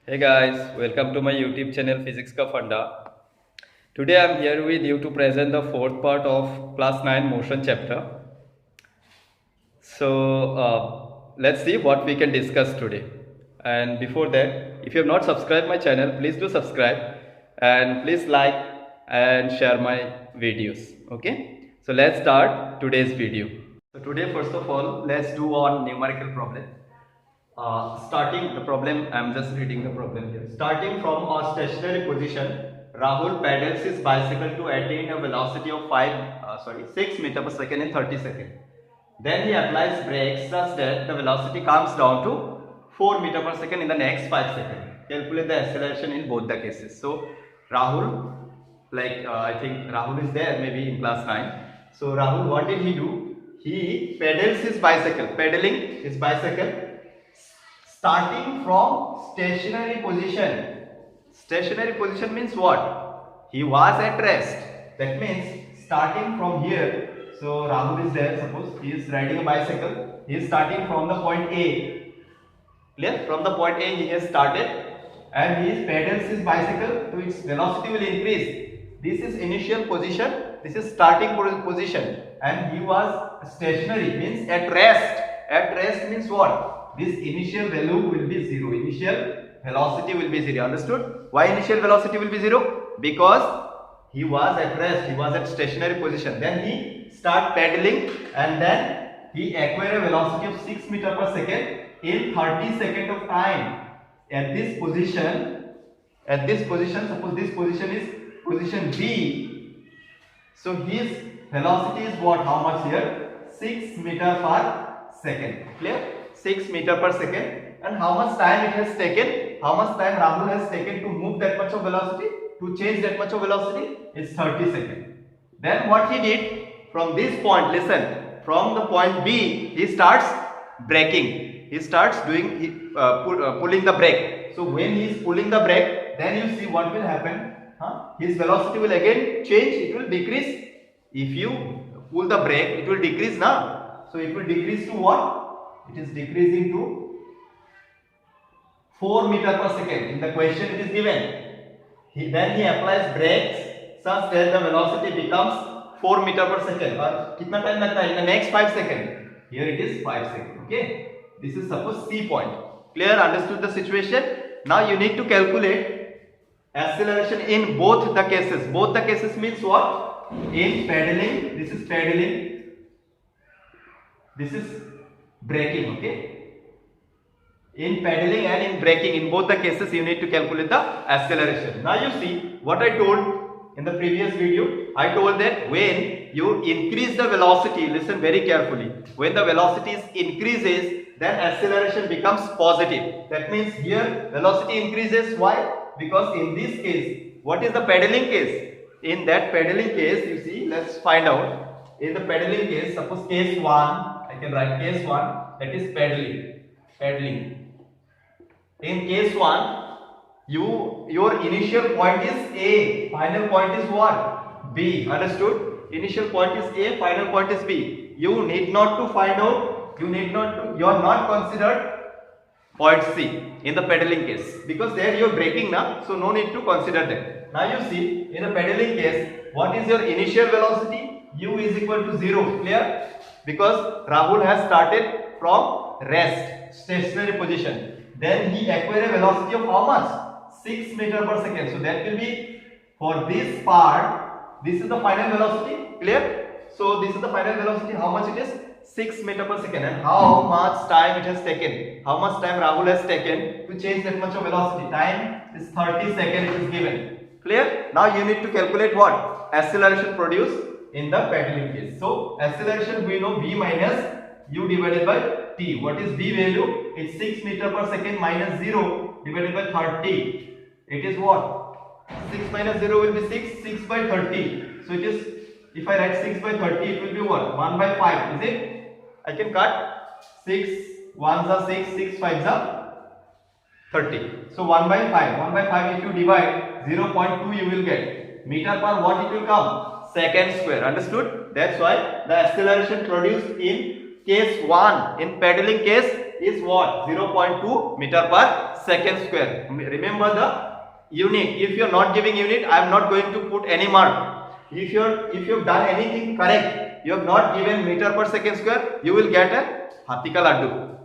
Hey guys, welcome to my YouTube channel Physics Ka Funda. Today I am here with you to present the fourth part of class 9 motion chapter. Let's see what we can discuss today. And before that, if you have not subscribed my channel, please do subscribe and please like and share my videos. Okay, so let's start today's video. So today, first of all, let's do one numerical problem. Starting the problem, I am just reading the problem here. Starting from a stationary position, Rahul pedals his bicycle to attain a velocity of 6 meter per second in 30 seconds. Then he applies brakes such that the velocity comes down to 4 meter per second in the next 5 seconds. Calculate the acceleration in both the cases. So Rahul, I think Rahul is there maybe in class 9. So Rahul, what did he do? He pedals his bicycle, pedaling his bicycle starting from stationary position. Stationary position means what? He was at rest. That means starting from here. So Rahul is there. Suppose he is riding a bicycle. He is starting from the point A. Clear? From the point A he has started and he pedals his bicycle to its velocity will increase. This is initial position. This is starting position. And he was stationary means at rest. At rest means what? This initial value will be 0. Initial velocity will be 0. Understood? Why initial velocity will be 0? Because he was at rest. He was at stationary position. Then he start pedaling and then he acquire a velocity of 6 meter per second in 30 seconds of time. At this position, suppose this position is position B. So his velocity is what? How much here? 6 meter per second. Clear? 6 meter per second. And how much time it has taken? How much time Rahul has taken to move that much of velocity? To change that much of velocity? It's 30 seconds. Then what he did? From this point, listen. From the point B, he starts braking. He starts doing pulling the brake. So when he is pulling the brake, then you see what will happen. His velocity will again change. It will decrease. If you pull the brake, it will decrease now. So it will decrease to what? It is decreasing to 4 meter per second. In the question it is given. Then he applies brakes such that the velocity becomes 4 meter per second. Kitna time lagta hai? In the next 5 seconds. Here it is 5 seconds. Okay. This is suppose C point. Clear? Understood the situation? Now you need to calculate acceleration in both the cases. Both the cases means what? In pedaling, this is pedaling. This is braking. Okay. In pedaling and in braking, in both the cases you need to calculate the acceleration. Now you see what I told in the previous video. I told that when you increase the velocity, listen very carefully, when the velocity increases, then acceleration becomes positive. That means here velocity increases. Why? Because in this case, what is the pedaling case? In that pedaling case, you see, let's find out. In the pedaling case, suppose case 1, I can write case 1, that is pedaling. In case 1, your initial point is A, final point is what? B. Understood? Initial point is A, final point is B. You need not to find out, you are not considered point C in the pedaling case, because there you are braking now, so no need to consider that. Now you see, in the pedaling case, what is your initial velocity? U is equal to 0. Clear? Because Rahul has started from rest, stationary position. Then he acquired a velocity of how much? 6 meter per second. So that will be, for this part, this is the final velocity. Clear? So this is the final velocity. How much it is? 6 meter per second. And how much time it has taken? How much time Rahul has taken to change that much of velocity? Time is 30 seconds it is given. Clear? Now you need to calculate what? Acceleration produced in the pedaling case. So acceleration we know V minus U divided by T. What is V value? It's 6 meter per second minus 0 divided by 30. It is what? 6 minus 0 will be 6. 6 by 30. So it is, if I write 6 by 30, it will be what? 1 by 5. Is it? I can cut 6 1s are 6, 6 5s are 30. So 1 by 5. 1 by 5 if you divide 0.2 you will get. Meter per what it will come? Second square. Understood? That's why the acceleration produced in case 1, in pedaling case, is what? 0.2 meter per second square. Remember the unit. If you are not giving unit, I am not going to put any mark. If you've done anything correct, you have not given meter per second square, you will get a hathi ka laddu.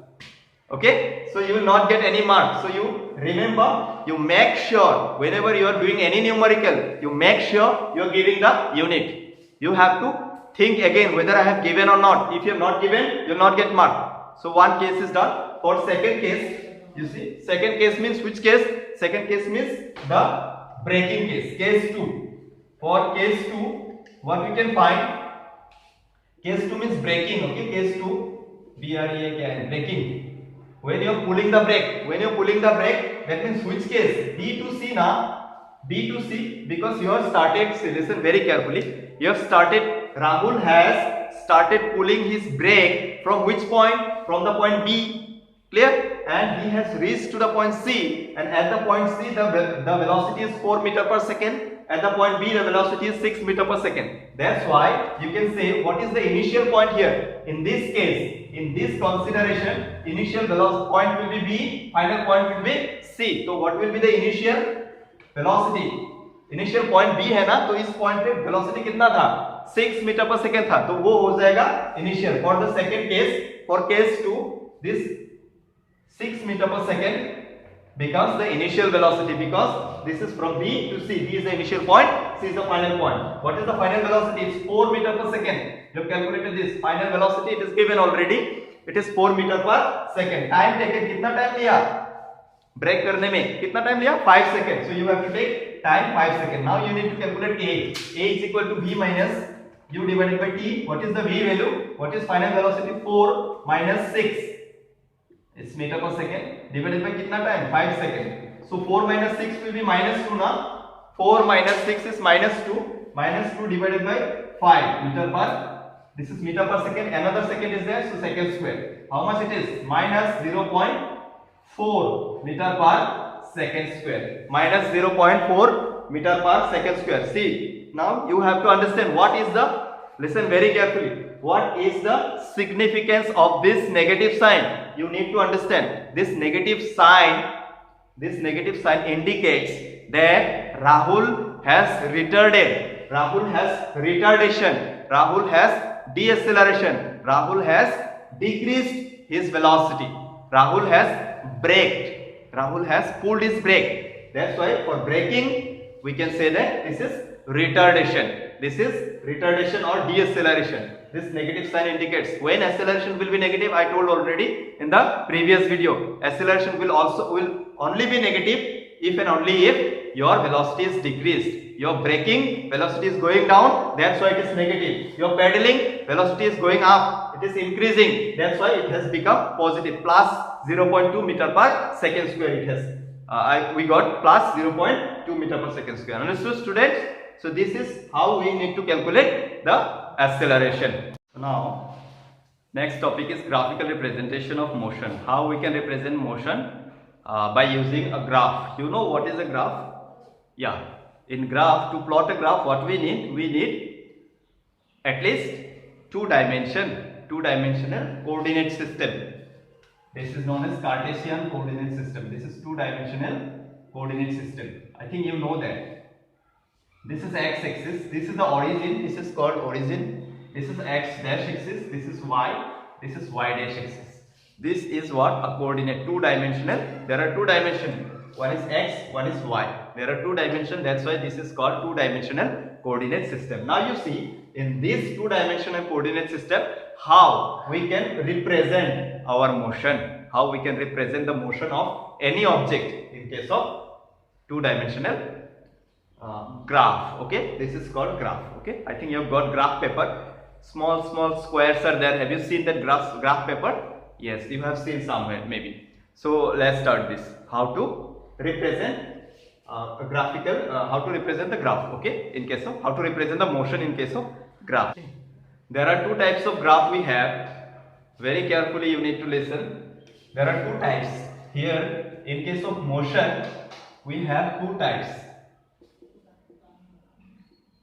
Okay, so you will not get any mark. So you remember, you make sure whenever you are doing any numerical, you make sure you are giving the unit. You have to think again whether I have given or not. If you have not given, you will not get mark. So one case is done. For second case, you see, second case means which case? Second case means the breaking case. Case 2. For case 2, what we can find? Case 2 means breaking. Okay, case 2, B-R-E-A-K-I-N, breaking. When you are pulling the brake, that means which case? B to C now. B to C, because you have started, listen very carefully, you have started, Rahul has started pulling his brake from which point? From the point B, clear? And he has reached to the point C, and at the point C the velocity is 4 meter per second, at the point B the velocity is 6 meter per second. That's why you can say what is the initial point here. In this case, in this consideration, initial velocity point will be B, final point will be C. So what will be the initial velocity? Initial point B है ना, तो इस point पे velocity कितना था? 6 meter per second था, तो वो हो जाएगा initial. For the second case, for case 2, this 6 meter per second becomes the initial velocity, because this is from B to C. B is the initial point, C is the final point. What is the final velocity? It's 4 meter per second. You have calculated this. Final velocity, it is given already. It is 4 meter per second. Time taken, कितना time लिया? Break करने में कितना time लिया? 5 seconds. So you have to take time 5 seconds. Now you need to calculate A. A is equal to V minus U divided by T. What is the V value? What is final velocity? 4 minus 6. It's meter per second. Divided by कितना time? 5 seconds. So 4 minus 6 will be minus 2 now. 4 minus 6 is minus 2. Minus 2 divided by 5 meter per. This is meter per second. Another second is there. So second square. How much it is? Minus 0.4 meter per second square. Minus 0.4 meter per second square. See, now you have to understand what is the, listen very carefully, what is the significance of this negative sign. You need to understand this negative sign indicates that Rahul has retarded, Rahul has retardation, Rahul has deceleration, Rahul has decreased his velocity, Rahul has braked, Rahul has pulled his brake. That's why for braking we can say that this is retardation. This is retardation or deceleration. This negative sign indicates when acceleration will be negative. I told already in the previous video. Acceleration will only be negative if and only if your velocity is decreased. Your braking velocity is going down. That's why it is negative. Your pedaling velocity is going up. It is increasing. That's why it has become positive. Plus 0.2 meter per second square. It has. We got plus 0.2 meter per second square. Understood, students? So this is how we need to calculate the acceleration. Now, next topic is graphical representation of motion. How we can represent motion by using a graph. You know what is a graph? Yeah. In graph, to plot a graph, what we need? We need at least two-dimensional coordinate system. This is known as Cartesian coordinate system. This is two-dimensional coordinate system. I think you know that. This is x-axis, this is the origin, this is called origin, this is x-axis, this is y, this is y-axis. This is what? A coordinate, two-dimensional. There are two dimensions, one is x, one is y. There are two dimensions, that's why this is called two-dimensional coordinate system. Now you see, in this two-dimensional coordinate system, how we can represent our motion, how we can represent the motion of any object in case of two-dimensional graph. Okay, this is called graph. Okay, I think you have got graph paper. Small squares are there. Have you seen that graph paper? Yes, you have seen somewhere maybe. So let's start this. How to represent a graphical? How to represent the graph? Okay, in case of how to represent the motion in case of graph. There are two types of graph we have. Very carefully you need to listen. There are two types. Here, in case of motion, we have two types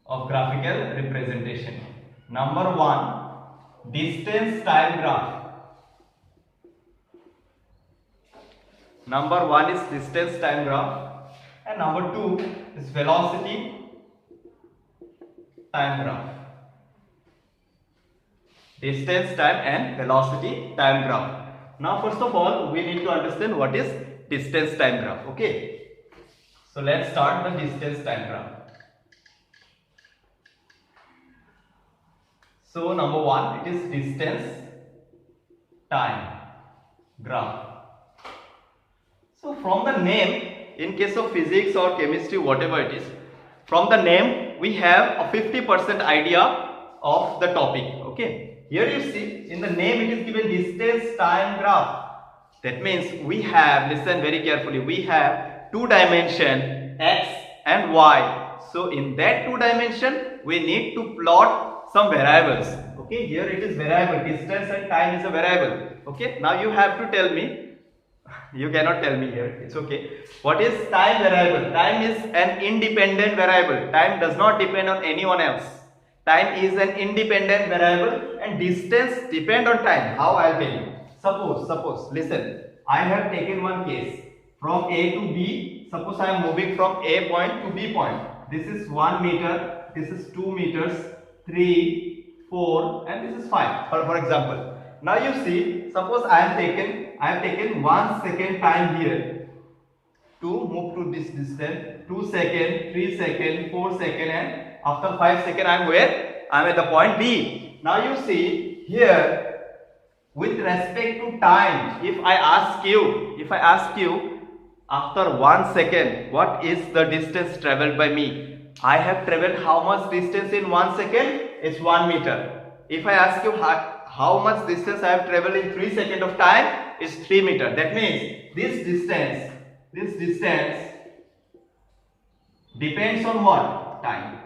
of graphical representation. Number one, distance time graph. Number 1 is distance time graph, and number 2 is velocity time graph. Distance time and velocity time graph. Now first of all, we need to understand what is distance time graph. Okay, so let's start the distance time graph. So number 1, it is distance time graph. So from the name, in case of physics or chemistry, whatever it is, from the name we have a 50% idea of the topic. Okay, here you see in the name it is given distance time graph. That means we have, listen very carefully, we have 2 dimension x and y. So in that 2 dimension we need to plot some variables. Okay, here it is variable, distance and time is a variable. Okay, now you have to tell me, you cannot tell me here, it's okay. What is time variable? Time is an independent variable. Time does not depend on anyone else. Time is an independent variable and distance depend on time. How I'll tell you. Suppose, listen, I have taken one case from A to B. Suppose I am moving from A point to B point. This is 1 meter, this is 2 meters, 3, 4 and this is 5 for example. Now you see, suppose I have taken 1 second time here to move to this distance, 2 seconds, 3 seconds, 4 seconds, and after 5 seconds I am where? I am at the point B. Now you see here, with respect to time, if I ask you after 1 second, what is the distance traveled by me? I have traveled how much distance in 1 second? It's 1 meter. If I ask you how much distance I have traveled in 3 seconds of time, is 3 meter. That means this distance depends on what? Time.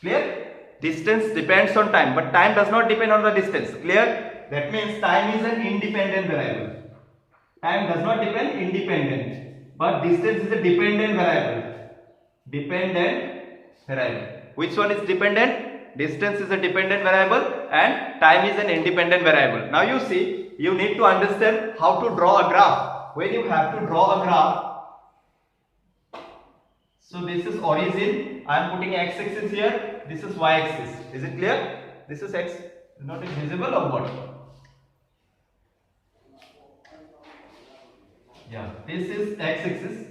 Clear? Distance depends on time, but time does not depend on the distance. Clear? That means time is an independent variable. Time does not depend independent, but distance is a dependent variable. Which one is dependent? Distance is a dependent variable and time is an independent variable. Now you see, you need to understand how to draw a graph. When you have to draw a graph, so this is origin, I am putting x-axis here, this is y-axis. Is it clear? This is x, not visible or what? Yeah, this is x-axis,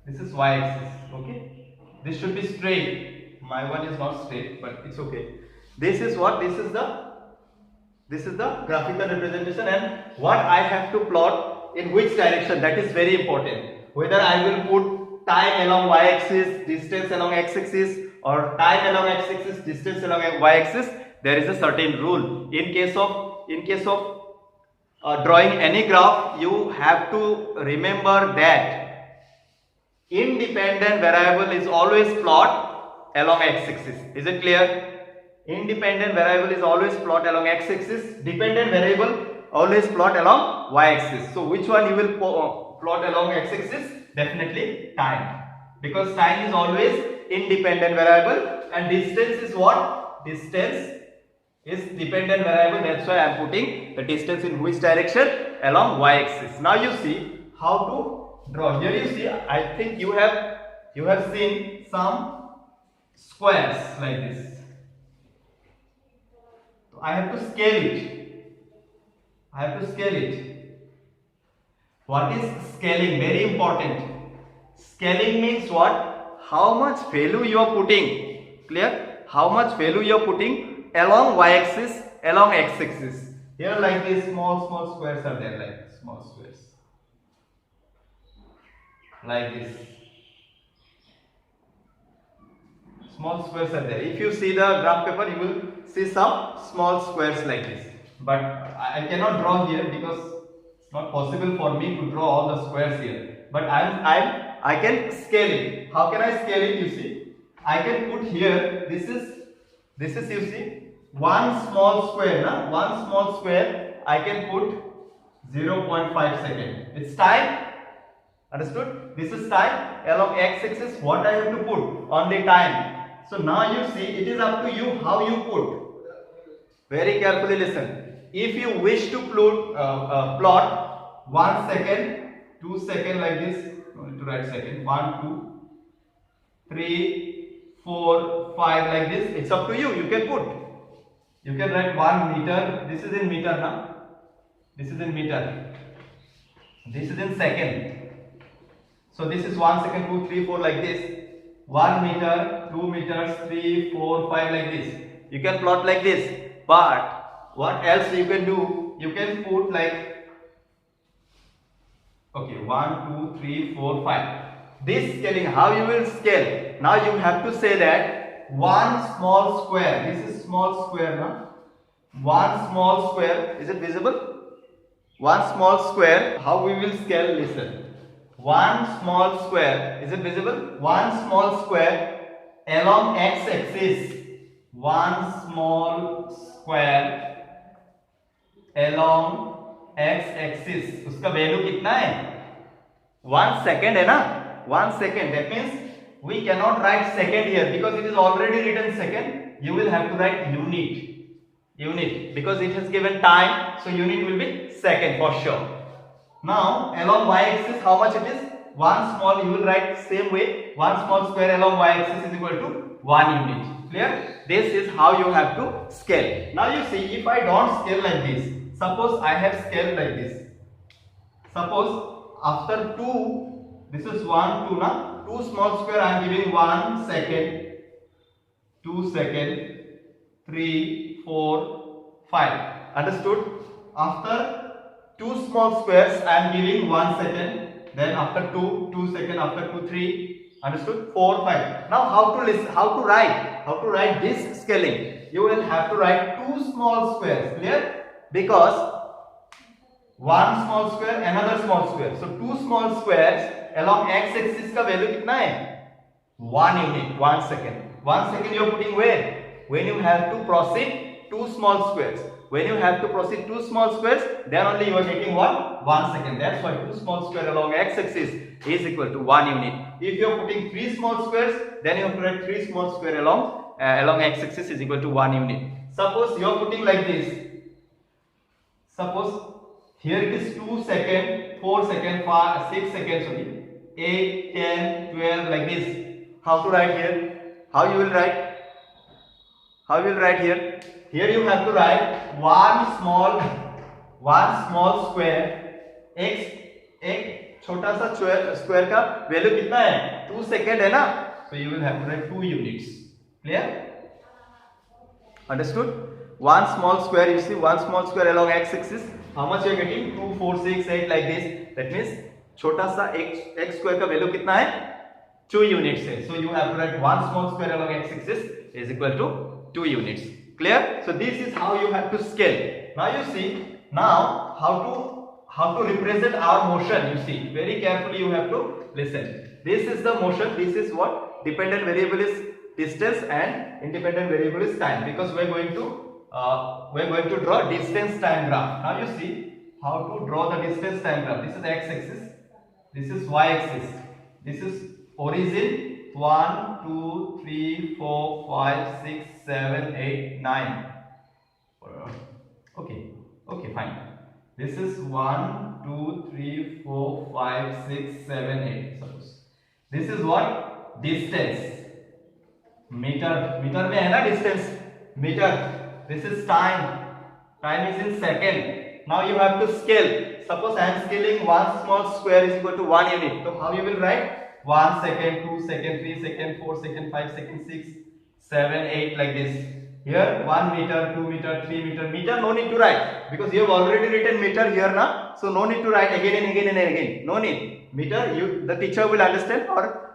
this is y-axis. Okay, this should be straight. My one is not straight, but it's okay. This is what? This is the graphical representation, and what I have to plot in which direction, that is very important. Whether I will put time along y-axis, distance along x-axis, or time along x-axis, distance along y-axis, there is a certain rule. In case of drawing any graph, you have to remember that independent variable is always plot along x-axis. Is it clear? Independent variable is always plot along x-axis. Dependent variable always plot along y-axis. So which one you will plot along x-axis? Definitely time, because time is always independent variable and distance is what? Distance is dependent variable. That's why I am putting the distance in which direction? Along y-axis. Now you see how to draw. Here you see, I think you have seen some squares like this. I have to scale it. What is scaling? Very important. Scaling means what? How much value you are putting. Clear? How much value you are putting along y-axis, along x-axis. Here like this, small squares are there, like small squares. Like this. Small squares are there. If you see the graph paper, you will see some small squares like this. But I cannot draw here because it's not possible for me to draw all the squares here. But I can scale it. How can I scale it? You see, I can put here. This is you see, one small square. One small square. I can put 0.5 second. It's time. Understood? This is time. Along x-axis, what I have to put? Only time. So now you see, it is up to you how you put. Very carefully listen. If you wish to plot 1 second, 2 second like this. No need to write second. 1, 2, 3, 4, 5 like this. It's up to you. You can put. You can write 1 meter. This is in meter now. This is in meter. This is in second. So this is 1 second, 2, 3, 4 like this. 1 meter, 2 meters, 3, 4, 5 like this. You can plot like this. But what else you can do? You can put like, okay, 1, 2, 3, 4, 5. This scaling, how you will scale? Now you have to say that one small square. This is small square now. One small square. Is it visible? One small square. How we will scale? Listen. One small square. Is it visible? One small square along x-axis. One small square along x-axis. उसका value कितना है? 1 second है ना? 1 second. That means we cannot write second here because it is already written second. You will have to write unit. Unit because it has given time. So unit will be second for sure. Now along y-axis how much it is? One small, you will write same way. One small square along y-axis is equal to 1 unit. Clear? This is how you have to scale. Now you see, if I don't scale like this, suppose I have scaled like this. Suppose after 2, this is 1, 2 now. 2 small square I am giving 1 second, 2 second, 3, 4, 5. Understood? After 2 small squares I am giving 1 second. Then after 2 second, after 2, 3, understood? 4, 5. Now how to listen, how to write this scaling? You will have to write 2 small squares, clear? Because one small square, another small square. So 2 small squares along x-axis का value कितना है? 1 unit, 1 second. 1 second you are putting where? When you have to proceed 2 small squares. When you have to proceed 2 small squares, then only you are taking 1 second. That's why 2 small square along x-axis is equal to 1 unit. If you are putting 3 small squares, then you have to write 3 small square along x-axis is equal to 1 unit. Suppose you are putting like this. Suppose here it is 2 second, 4 second, 5, 6 seconds only, 8, 10, 12 like this. How to write here? How you will write? How you will write here? Here you have to write one small square x एक छोटा सा square का value कितना है? 2 second है ना? So you will have to write 2 units. Clear? Understood? One small square, you see one small square along x-axis. How much you are getting? 2, 4, 6, 8 like this. That means छोटा सा x square का value कितना है? 2 units है. So you have to write one small square along x-axis is equal to 2 units. Clear? So this is how you have to scale. Now you see, now how to represent our motion. You see, very carefully you have to listen. This is the motion. This is what dependent variable is distance and independent variable is time. Because we are going to draw distance time graph. Now you see how to draw the distance time graph. This is x-axis. This is y-axis. This is origin. 1, 2, 3, 4, 5, 6, 7, 8, 9. Okay, fine. This is 1, 2, 3, 4, 5, 6, 7, 8. Suppose. This is what? Distance. Meter. Meter में है ना distance. Meter. This is time. Time is in second. Now you have to scale. Suppose I am scaling one small square is equal to 1 unit. So how you will write? 1 second, 2 second, 3 second, 4 second, 5 second, 6, 7, 8 like this. Here 1 meter, 2 meter, 3 meter. Meter no need to write because you have already written meter here now. So no need to write again and again and again. No need. Meter, the teacher will understand, or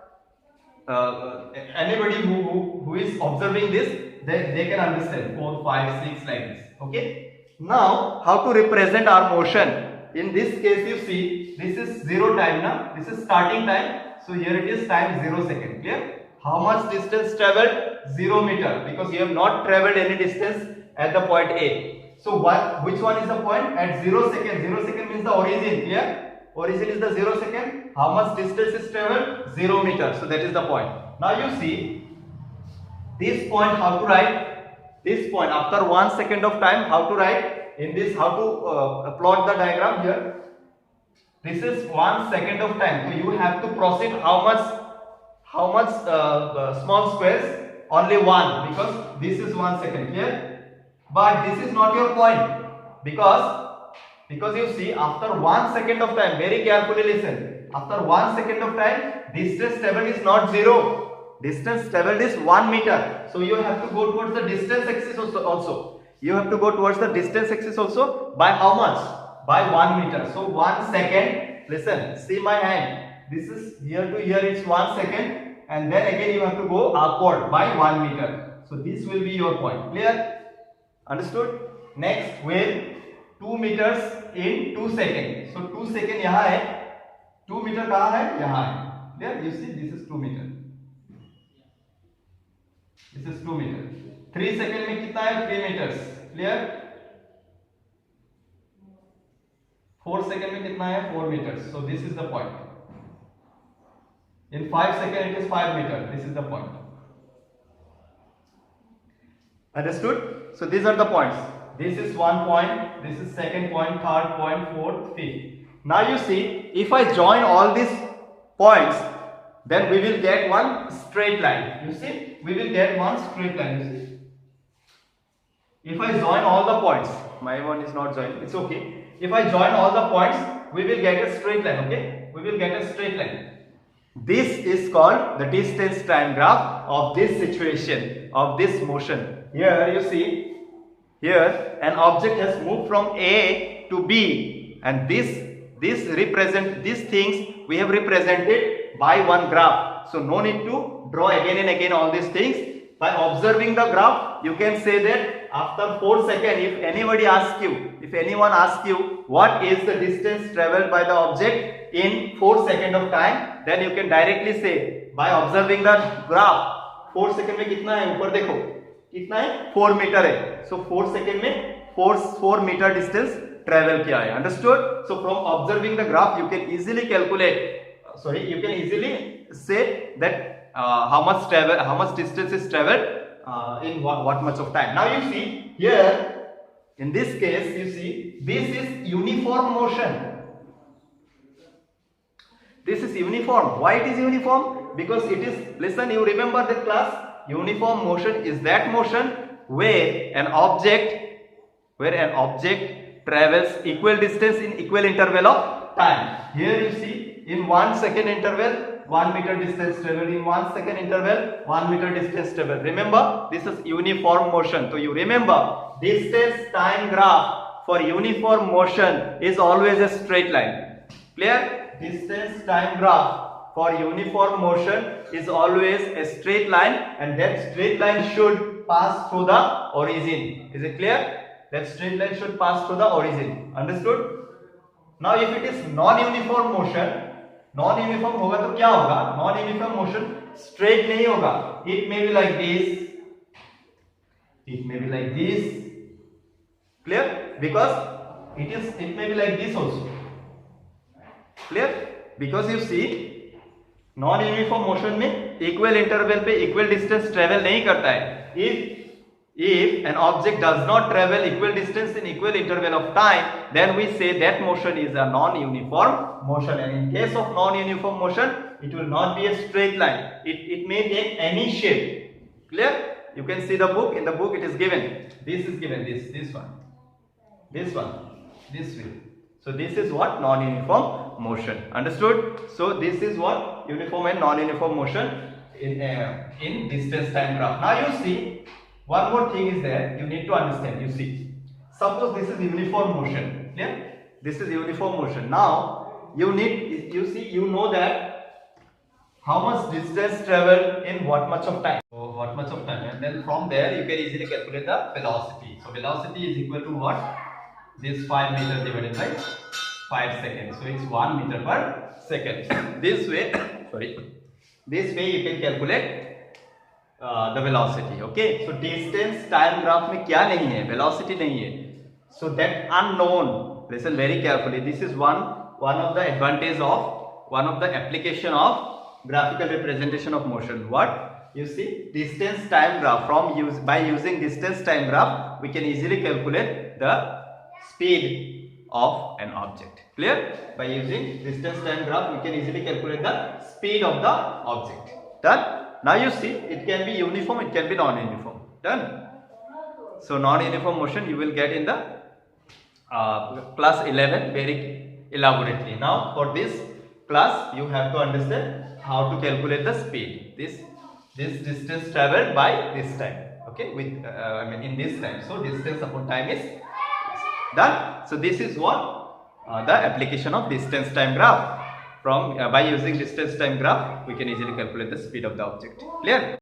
anybody who is observing this, they can understand. 4, 5, 6 like this. Okay. Now how to represent our motion? In this case you see this is 0 time now. This is starting time. So here it is time 0 second. Clear? How much distance traveled? 0 meter, because you have not traveled any distance at the point A. So which one is the point? At 0 second. 0 second means the origin. Clear? Origin is the 0 second. How much distance is traveled? 0 meter. So that is the point. Now you see this point, how to write? This point after 1 second of time, how to write? In this, how to plot the diagram here? This is 1 second of time. So you have to proceed how much small squares? Only one, because this is 1 second. Clear? But this is not your point, because you see, after 1 second of time, very carefully listen. After 1 second of time, distance traveled is not 0. Distance traveled is 1 meter. So you have to go towards the distance axis also. You have to go towards the distance axis also by how much? By 1 meter. So 1 second. Listen, see my hand. This is here to here. It's 1 second, and then again you have to go upward by 1 meter. So this will be your point. Clear? Understood? Next, with 2 meters in 2 seconds. So 2 second यहाँ है, 2 meter कहाँ है? यहाँ है. There you see, this is 2 meter. This is 2 meter. 3 second में कितना है? 3 meters. Clear? 4 second में कितना है? 4 meters. So this is the point. In 5 second it is 5 meter. This is the point. Understood? So these are the points. This is 1 point, this is 2nd point, 3rd point, 4th, 5th. Now you see, if I join all these points, then we will get one straight line. You see, we will get one straight line. You see, if I join all the points, my one is not joined, it's okay. If I join all the points, we will get a straight line. Okay, we will get a straight line. This is called the distance time graph of this situation, of this motion. Here you see, here an object has moved from A to B, and this represent these things we have represented by one graph. So no need to draw again and again all these things. By observing the graph, you can say that after 4 seconds, if anyone asks you what is the distance traveled by the object in 4 seconds of time, then you can directly say by observing the graph, 4 seconds में कितना है? ऊपर देखो कितना है? 4 metre है. So 4 seconds में 4 meter distance travel किया है. Understood? So from observing the graph, you can easily calculate. You can easily say that how much distance is traveled in what much of time. Now you see here, in this case, you see this is uniform motion. This is uniform. Why it is uniform? Because it is, listen, you remember that class? Uniform motion is that motion where an object travels equal distance in equal interval of time. Here you see, in 1 second interval, 1 meter distance travel. In 1 second interval, 1 meter distance travel. Remember, this is uniform motion. So you remember, distance time graph for uniform motion is always a straight line. Clear? Distance time graph for uniform motion is always a straight line, and that straight line should pass through the origin. Is it clear? That straight line should pass through the origin. Understood? Now if it is non-uniform motion, non-uniform होगा तो क्या होगा? Non-uniform motion straight नहीं होगा. It may be like this. It may be like this. Clear? Because it may be like this also. Clear? Because you see, non-uniform motion में equal interval पे equal distance travel नहीं करता है. If an object does not travel equal distance in equal interval of time, then we say that motion is a non-uniform motion. And in case of non-uniform motion, it will not be a straight line. It may take any shape. Clear? You can see the book. In the book, it is given. This is given. This one, this way. So this is what? Non-uniform motion. Understood? So this is what? Uniform and non-uniform motion in distance time graph. Now you see, one more thing is there you need to understand. You see, suppose this is uniform motion. Clear? This is uniform motion. Now you know that how much distance travel in what much of time. So what much of time, and then from there you can easily calculate the velocity. So velocity is equal to what? This 5 meters divided by 5 seconds. So it's 1 meter per second. This way, you can calculate the velocity. Okay, so distance time graph में क्या नहीं है? Velocity नहीं है. So that unknown, listen very carefully. This is one of the advantage of one of the application of graphical representation of motion. What? You see, distance time graph. By using distance time graph, we can easily calculate the speed of an object. Clear? By using distance time graph, we can easily calculate the speed of the object. Done? Now you see, it can be uniform, it can be non-uniform. Done? So non-uniform motion you will get in the class 11 very elaborately. Now for this class, you have to understand how to calculate the speed. This distance traveled by this time. Okay, with in this time. So distance upon time is done. So this is what the application of distance time graph. From by using distance time graph, we can easily calculate the speed of the object. Clear?